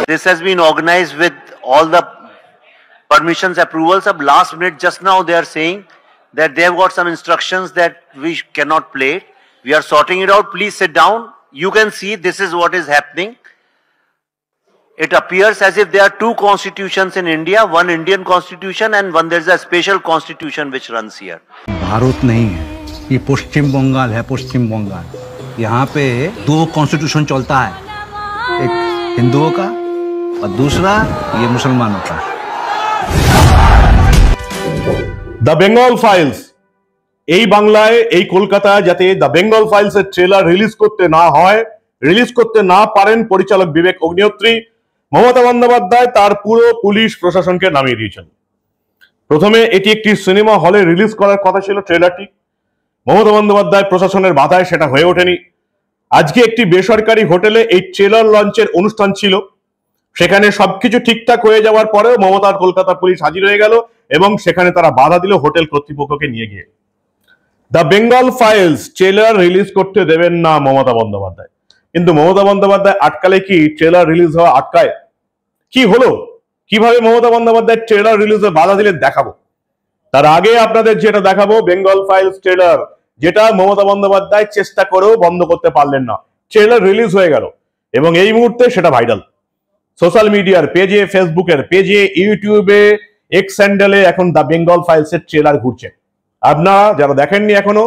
This has been organized with all the permissions, approvals. Of last minute, just now they are saying that they have got some instructions that we cannot play it. We are sorting it out. Please sit down. You can see this is what is happening. It appears as if there are two constitutions in India, one Indian constitution and one there is a special constitution which runs here. Bharat नहीं है, ये पश्चिम बंगाल है, पश्चिम बंगाल। यहाँ पे दो constitution चलता है, एक हिंदुओं का और दूसरा ये मुसलमानों का। দ্য বেঙ্গল ফাইলস এই বাংলায় এই কলকাতায় যাতে দ্য বেঙ্গল ফাইলস এর ট্রেলার রিলিজ করতে না হয়, রিলিজ করতে না পারেন পরিচালক বিবেক অগ্নিহোত্রী, মমতা বন্দ্যোপাধ্যায় তার পুরো পুলিশ প্রশাসনকে নামিয়ে দিয়েছেন। প্রথমে এটি একটি সিনেমা হলে রিলিজ করার কথা ছিল ট্রেলারটি, মমতা বন্দ্যোপাধ্যায় প্রশাসনের বাধায় সেটা হয়ে ওঠেনি। আজকে একটি বেসরকারি হোটেলে এই ট্রেলার লঞ্চের অনুষ্ঠান ছিল, সেখানে সবকিছু ঠিকঠাক হয়ে যাওয়ার পরেও মমতার কলকাতা পুলিশ হাজির হয়ে গেল এবং সেখানে তারা বাধা দিল হোটেল কর্তৃপক্ষকে নিয়ে গিয়ে। The Bengal files trailer release করতে দেবেন না মমতা বন্দ্যোপাধ্যায়, কিন্তু মমতা বন্দ্যোপাধ্যায় আটকালে কি ট্রেলার রিলিজ হওয়া আটকায়? কি হলো, কিভাবে মমতা বন্দ্যোপাধ্যায় ট্রেলার রিলিজে বাধা দিলেন দেখাবো। তার আগে আপনাদের যেটা দেখাবো বেঙ্গল ফাইলস ট্রেলার, যেটা মমতা বন্দ্যোপাধ্যায় চেষ্টা করেও বন্ধ করতে পারলেন না। ট্রেলার রিলিজ হয়ে গেল এবং এই মুহূর্তে সেটা ভাইরাল সোশ্যাল মিডিয়ার পেজে, ফেসবুকের পেজে, ইউটিউবে, এক্স হ্যান্ডেলে এখন দ্য বেঙ্গল ফাইলস এর ট্রেলার ঘুরছে। আপনারা যারা দেখেননি এখনো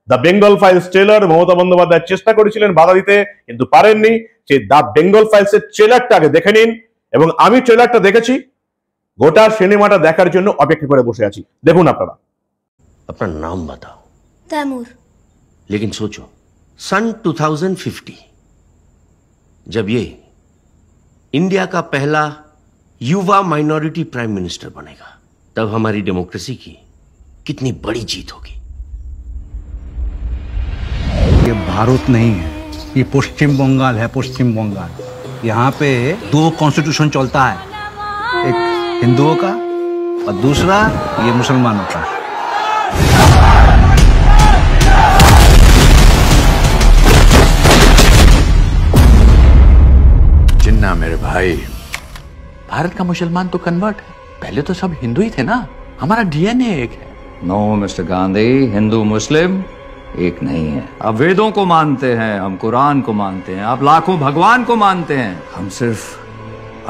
the Bengal files trailer, Mamata Bandyopadhyay চেষ্টা করেছিলেন বাধা দিতে কিন্তু পারেননি, সেই দ্য বেঙ্গল ফাইলস এর ট্রেলারটা আগে দেখে নিন। এবং আমি ট্রেলারটা দেখেছি, গোটা সিনেমাটা দেখার জন্য অপেক্ষা করে বসে আছি। দেখুন আপনারা। अपना नाम बताओ। तैमूर। लेकिन सोचो सन 2050 जब ये इंडिया का पहला युवा माइनॉरिटी प्राइम मिनिस्टर बनेगा, तब हमारी डेमोक्रेसी की कितनी बड़ी जीत होगी। ये भारत नहीं है, ये पश्चिम बंगाल है, पश्चिम बंगाल। यहाँ पे दो कॉन्स्टिट्यूशन चलता है, एक हिंदुओं का और दूसरा ये मुसलमानों का। जिन्ना मेरे भाई, भारत का मुसलमान तो कन्वर्ट है, पहले तो सब हिंदू ही थे ना, हमारा डीएनए एक है। नो मिस्टर गांधी, हिंदू मुस्लिम एक नहीं है। आप वेदों को मानते हैं, हम कुरान को मानते हैं, आप लाखों भगवान को मानते हैं, हम सिर्फ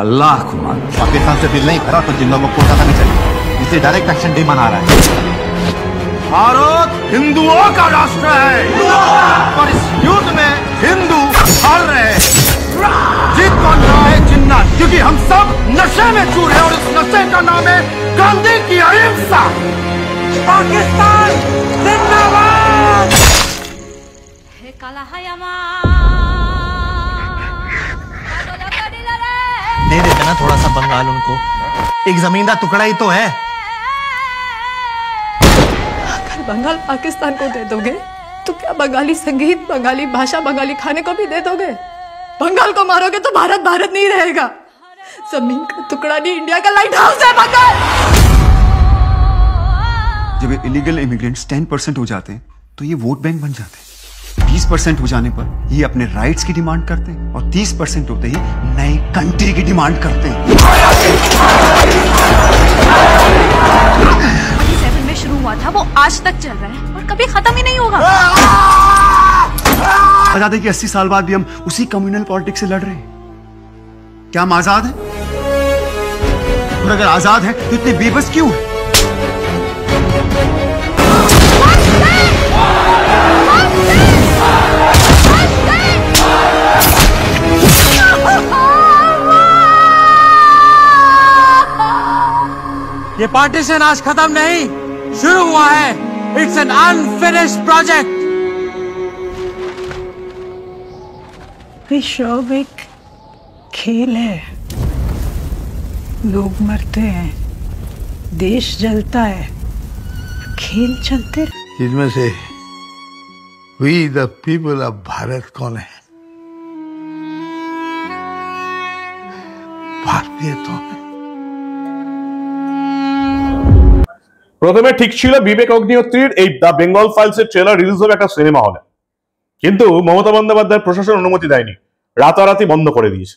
अल्लाह को मानते हैं। पाकिस्तान से बिल नहीं भरा तो जिन लोगों को कोटा नहीं चाहिए, इसे डायरेक्ट एक्शन डे मना रहा है। भारत हिंदुओं का राष्ट्र है और इस युद्ध में हिंदू हार रहे हैं। जीत कौन रहा है? जिन्ना, क्योंकि हम सब नशे में चूर हैं और इस नशे का नाम है गांधी की अहिंसा। पाकिस्तान जिंदाबाद। दे देते ना थोड़ा सा बंगाल उनको, एक जमीन का टुकड़ा ही तो है। अगर बंगाल पाकिस्तान को दे दोगे तो क्या बंगाली संगीत, बंगाली भाषा, बंगाली खाने को भी दे दोगे? बंगाल को मारोगे तो भारत भारत नहीं रहेगा। जमीन का टुकड़ा नहीं, इंडिया का लाइट हाउस है बंगाल। जब इलीगल इमिग्रेंट्स 10% हो जाते हैं तो ये वोट बैंक बन जाते हैं। 20% हो जाने पर ये अपने राइट्स की डिमांड करते हैं और 30% होते ही नई कंट्री की डिमांड करते हैं। 27 में शुरू हुआ था वो आज तक चल रहा है और कभी खत्म ही नहीं होगा। आजादी के 80 साल बाद भी हम उसी कम्युनल पॉलिटिक्स से लड़ रहे हैं। क्या हम आजाद हैं? और अगर आजाद हैं तो इतने बेबस क्यों हैं? ये पार्टीशन आज खत्म नहीं, शुरू हुआ है। It's an unfinished project. विश्व एक खेल है, लोग मरते हैं, देश जलता है, खेल चलते। इसमें से we the people of Bharat कौन है? भारतीय तो है। প্রথমে ঠিক ছিল বিবেক অগ্নিহোত্রীর এই দ্য বেঙ্গল ফাইলস এর ট্রেলার রিলিজ হবে একটা সিনেমা হলে, কিন্তু মমতা বন্দ্যোপাধ্যায়ের প্রশাসন অনুমতি দেয়নি, রাতারাতি বন্ধ করে দিয়েছে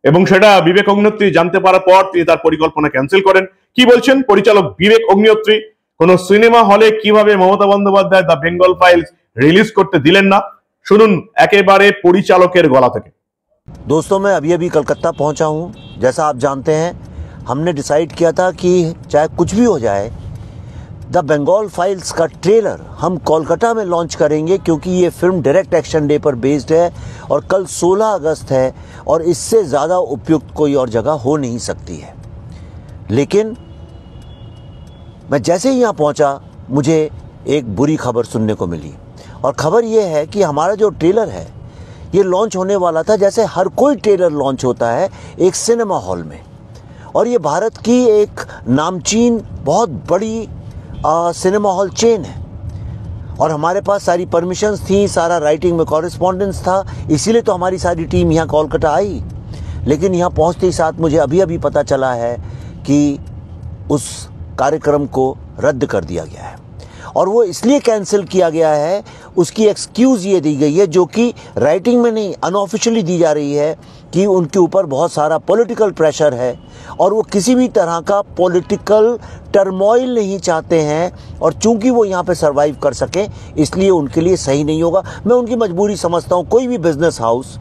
এবং সেটা বিবেক অগ্নিহোত্রী জানতে পারার পর তিনি তার পরিকল্পনা ক্যান্সেল করেন। কি বলছেন পরিচালক বিবেক অগ্নিহোত্রী? কোন সিনেমা হলে কিভাবে Mamata Bandyopadhyay the Bengal files release করতে দিলেন না, শুনুন একেবারে পরিচালকের গলা থেকে। दोस्तों, मैं अभी अभी कलकत्ता पहुंचा हूं। जैसा आप जानते हैं, हमने डिसाइड किया था कि चाहे कुछ भी हो जाए, द बंगाल फाइल्स का ट्रेलर हम कोलकाता में लॉन्च करेंगे, क्योंकि ये फिल्म डायरेक्ट एक्शन डे पर बेस्ड है और कल 16 अगस्त है और इससे ज़्यादा उपयुक्त कोई और जगह हो नहीं सकती है। लेकिन मैं जैसे ही यहाँ पहुँचा, मुझे एक बुरी खबर सुनने को मिली और खबर ये है कि हमारा जो ट्रेलर है ये लॉन्च होने वाला था जैसे हर कोई ट्रेलर लॉन्च होता है एक सिनेमा हॉल में, और ये भारत की एक नामचीन बहुत बड़ी सिनेमा हॉल चेन है और हमारे पास सारी परमिशंस थी, सारा राइटिंग में कॉरेस्पॉन्डेंस था, इसीलिए तो हमारी सारी टीम यहाँ कोलकाता आई। लेकिन यहाँ पहुँचते ही साथ मुझे अभी अभी पता चला है कि उस कार्यक्रम को रद्द कर दिया गया है और वो इसलिए कैंसिल किया गया है, उसकी एक्सक्यूज़ ये दी गई है, जो कि राइटिंग में नहीं अनऑफिशियली दी जा रही है, कि उनके ऊपर बहुत सारा पॉलिटिकल प्रेशर है और वो किसी भी तरह का पॉलिटिकल टर्मोइल नहीं चाहते हैं, और चूंकि वो यहाँ पे सरवाइव कर सकें इसलिए उनके लिए सही नहीं होगा। मैं उनकी मजबूरी समझता हूँ। कोई भी बिजनेस हाउस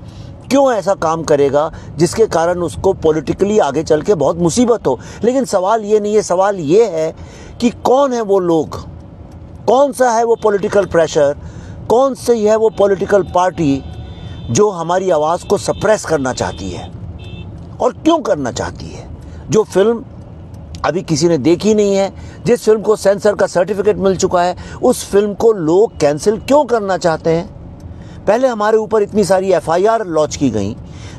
क्यों ऐसा काम करेगा जिसके कारण उसको पॉलिटिकली आगे चल के बहुत मुसीबत हो। लेकिन सवाल ये नहीं है, सवाल ये है कि कौन है वो लोग, कौन सा है वो पॉलिटिकल प्रेशर, कौन सी है वो पॉलिटिकल पार्टी जो हमारी आवाज़ को सप्रेस करना चाहती है और क्यों करना चाहती है। जो फिल्म अभी किसी ने देखी नहीं है, जिस फिल्म को सेंसर का सर्टिफिकेट मिल चुका है, उस फिल्म को लोग कैंसिल क्यों करना चाहते हैं। पहले हमारे ऊपर इतनी सारी FIR लॉन्च की गई,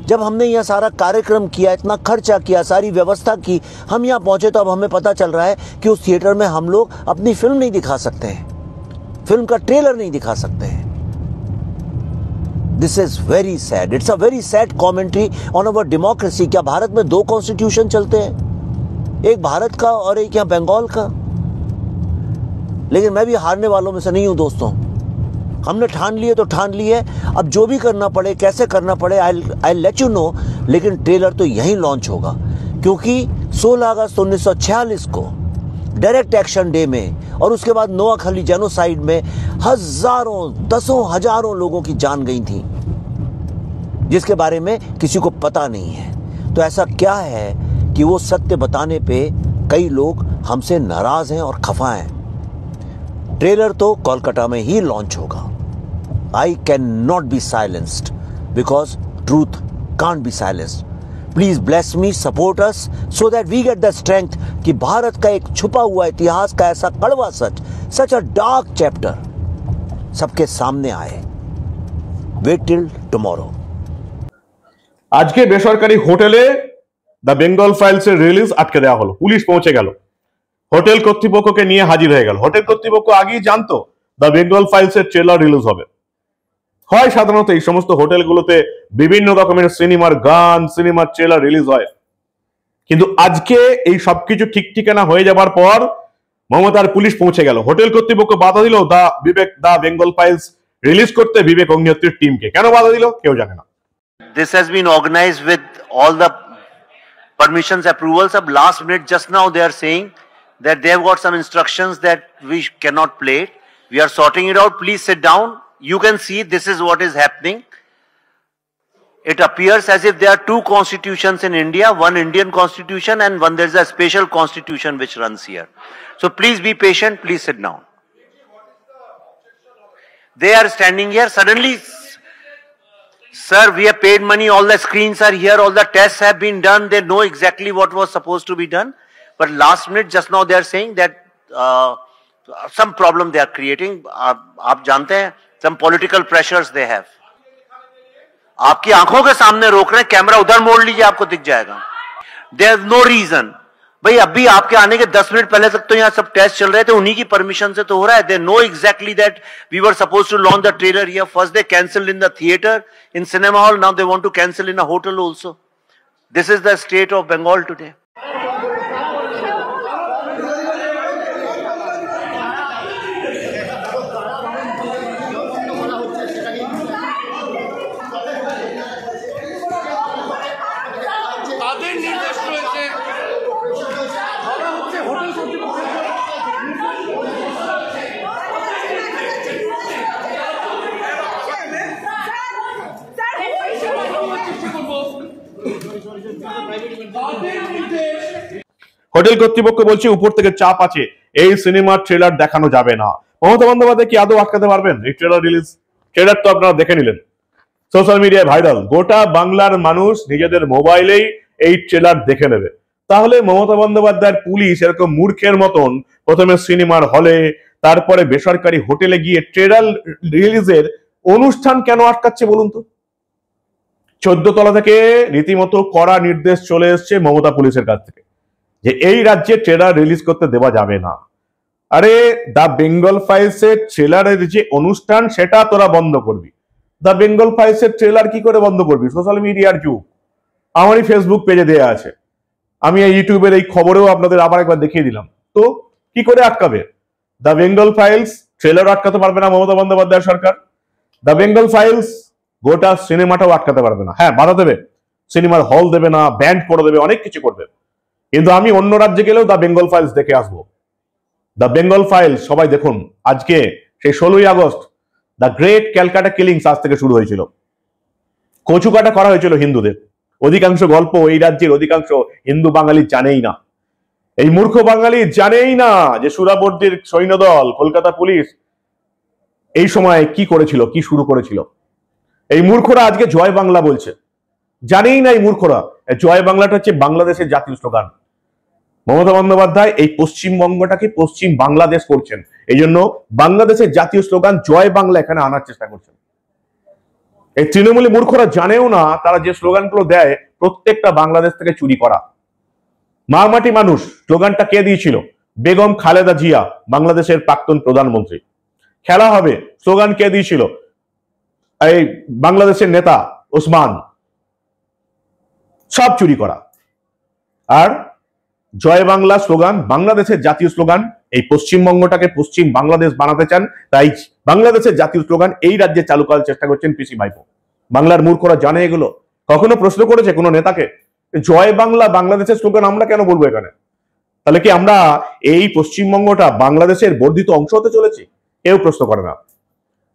जब हमने यह सारा कार्यक्रम किया, इतना खर्चा किया, सारी व्यवस्था की, हम यहाँ पहुँचे तो अब हमें पता चल रहा है कि उस थिएटर में हम लोग अपनी फिल्म नहीं दिखा सकते हैं, फिल्म का ट्रेलर नहीं दिखा सकते हैं। This is very sad, it's a very sad commentary on our democracy. क्या भारत में 2 कॉन्स्टिट्यूशन चलते हैं, एक भारत का और एक यहाँ बंगाल का? लेकिन मैं भी हारने वालों में से नहीं हूँ दोस्तों। हमने ठान लिए तो ठान लिए, अब जो भी करना पड़े, कैसे करना पड़े, आई लेट यू नो। लेकिन ट्रेलर तो यहीं लॉन्च होगा, क्योंकि 16 अगस्त 1946 को डायरेक्ट एक्शन डे में और उसके बाद नोआखली जेनोसाइड में हजारों, दसों हजारों लोगों की जान गई थी, जिसके बारे में किसी को पता नहीं है। तो ऐसा क्या है कि वो सत्य बताने पे कई लोग हमसे नाराज हैं और खफा हैं। ट्रेलर तो कोलकाता में ही लॉन्च होगा। I cannot be silenced because truth can't be silenced. Please bless me, support us so that we get the strength कि भारत का एक छुपा हुआ इतिहास का ऐसा कड़वा सच, such a dark chapter सबके सामने आए। Wait till tomorrow. আজকে বেসরকারি হোটেলে দ্য বেঙ্গল ফাইলস এর রিলিজ আটকে দেওয়া হলো, পুলিশ পৌঁছে গেল, হোটেল কর্তৃপক্ষকে নিয়ে হাজির হয়ে গেল। হোটেল কর্তৃপক্ষ আগেই জানতো দ্য বেঙ্গল ফাইলস এর ট্রেলার রিলিজ হবে। হয় সাধারণত এই সমস্ত হোটেলগুলোতে বিভিন্ন রকমের সিনেমার গান, সিনেমার ট্রেলার রিলিজ হয়, কিন্তু আজকে এই সবকিছু ঠিক ঠিকানা হয়ে যাবার পর মমতার পুলিশ পৌঁছে গেল। হোটেল কর্তৃপক্ষ বাধা দিল দ্য বেঙ্গল ফাইলস রিলিজ করতে বিবেক অগ্নিহোত্রীর টিমকে। কেন বাধা দিল কেউ জানে না। This has been organized with all the permissions, approvals. Ab last minute just now they are saying that they have got some instructions that we cannot play it. We are sorting it out. Please sit down. You can see this is what is happening. It appears as if there are 2 constitutions in India, one Indian constitution and one there is a special constitution which runs here. So please be patient, please sit down. They are standing here, suddenly, sir, we have paid money, all the screens are here, all the tests have been done, they know exactly what was supposed to be done. But last minute, just now they are saying that some problem they are creating. आप जानते हैं, some political pressures they have. आपकी आंखों के सामने रोक रहे हैं, कैमरा उधर मोड़ लीजिए आपको दिख जाएगा। There is no reason. भाई अभी आपके आने के 10 मिनट पहले तक तो यहाँ सब टेस्ट चल रहे थे, उन्हीं की परमिशन से तो हो रहा है। They know exactly that we were supposed to launch the trailer here. First they cancelled in the theater, in cinema hall. Now they want to cancel in a hotel also. This is the state of Bengal today. Hotel কর্তৃপক্ষ বলছে উপর থেকে চাপ আছে, এই সিনেমার trailer দেখানো যাবে না। মমতা বন্দ্যোপাধ্যায় কি আদৌ আটকাতে পারবেন এই ট্রেলার রিলিজ? ট্রেলার তো আপনারা দেখে নিলেন, সোশ্যাল মিডিয়ায় ভাইরাল, গোটা বাংলার মানুষ নিজেদের মোবাইলেই এই ট্রেলার দেখে নেবে। তাহলে মমতা বন্দ্যোপাধ্যায়ের পুলিশ এরকম মূর্খের মতন প্রথমে সিনেমার হলে, তারপরে বেসরকারি হোটেলে গিয়ে ট্রেলার রিলিজের অনুষ্ঠান কেন আটকাচ্ছে বলুন তো? 14 তলা থেকে রীতিমতো কড়া নির্দেশ চলে এসছে মমতা পুলিশের কাছ থেকে যে এই রাজ্যে ট্রেলার রিলিজ করতে দেওয়া যাবে না। আরে দ্য বেঙ্গল ফাইলস এর ট্রেলারের যে অনুষ্ঠান সেটা তোরা বন্ধ করবি, দ্য বেঙ্গল ফাইলস এর ট্রেলার কি করে বন্ধ করবি? সোশ্যাল মিডিয়ার যুগ, আমারই ফেসবুক পেজে দেয়া আছে, আমি এই ইউটিউবের এই খবরেও আপনাদের আবার একবার দেখিয়ে দিলাম। তো কি করে আটকাবে? দ্য বেঙ্গল ফাইলস ট্রেলার আটকাতে পারবে না মমতা বন্দ্যোপাধ্যায় সরকার, দ্য বেঙ্গল ফাইলস গোটা সিনেমাটাও আটকাতে পারবে না। হ্যাঁ, বাধা দেবে, সিনেমার হল দেবে না, ব্যান্ড করে দেবে, অনেক কিছু করবে, কিন্তু আমি অন্য রাজ্যে গেলেও দ্য বেঙ্গল ফাইলস দেখে আসবো। দ্য বেঙ্গল ফাইলস সবাই দেখুন, আজকে সেই 16ই August the great Calcutta killings আজ থেকে শুরু হয়েছিল, কচুকাটা করা হয়েছিল হিন্দুদের। অধিকাংশ গল্প এই রাজ্যের অধিকাংশ হিন্দু বাঙালি জানেই না, এই মূর্খ বাঙালি জানেই না যে সুরাবর্দির সৈন্যদল, কলকাতা পুলিশ এই সময় কি করেছিল, কি শুরু করেছিল। এই মূর্খরা আজকে জয় বাংলা বলছে, জানেই না এই মূর্খরা জয় বাংলাটা হচ্ছে বাংলাদেশের জাতীয় স্লোগান। মমতা বন্দ্যোপাধ্যায় এই পশ্চিমবঙ্গটাকে পশ্চিম বাংলাদেশ করছেন, এই জন্য বাংলাদেশের জাতীয় স্লোগান জয় বাংলা এখানে আনার চেষ্টা করছেন। এই তৃণমূলী মূর্খরা জানেও না তারা যে স্লোগানগুলো দেয় প্রত্যেকটা বাংলাদেশ থেকে চুরি করা। মা মাটি মানুষ স্লোগানটা কে দিয়েছিল? বেগম খালেদা জিয়া, বাংলাদেশের প্রাক্তন প্রধানমন্ত্রী। খেলা হবে স্লোগান কে দিয়েছিল? এই বাংলাদেশের নেতা ওসমান। সব চুরি করা। আর জয় বাংলা স্লোগান বাংলাদেশের জাতীয় স্লোগান, এই পশ্চিমবঙ্গটাকে পশ্চিম বাংলাদেশ বানাতে চান, তাই বাংলাদেশের জাতীয় স্লোগান এই রাজ্যে চালু করার চেষ্টা করছেন পিসি ভাইপো। বাংলার মূর্খরা জানে এগুলো? কখনো প্রশ্ন করেছে কোনো নেতাকে জয় বাংলা বাংলাদেশের স্লোগান আমরা কেন বলবো এখানে? তাহলে কি আমরা এই পশ্চিমবঙ্গটা বাংলাদেশের বর্ধিত অংশ হতে চলেছি? কেউ প্রশ্ন করে না।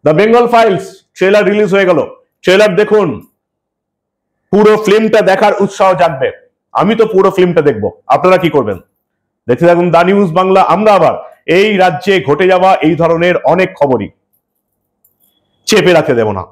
The Bengal files trailer release হয়ে গেল, ট্রেলার দেখুন, পুরো ফিল্মটা দেখার উৎসাহ জাগবে। আমি তো পুরো ফিল্মটা দেখবো, আপনারা কি করবেন? দেখতে থাকুন দা নিউজ বাংলা। আমরা আবার এই রাজ্যে ঘটে যাওয়া এই ধরনের অনেক খবরই চেপে রাখতে দেব না।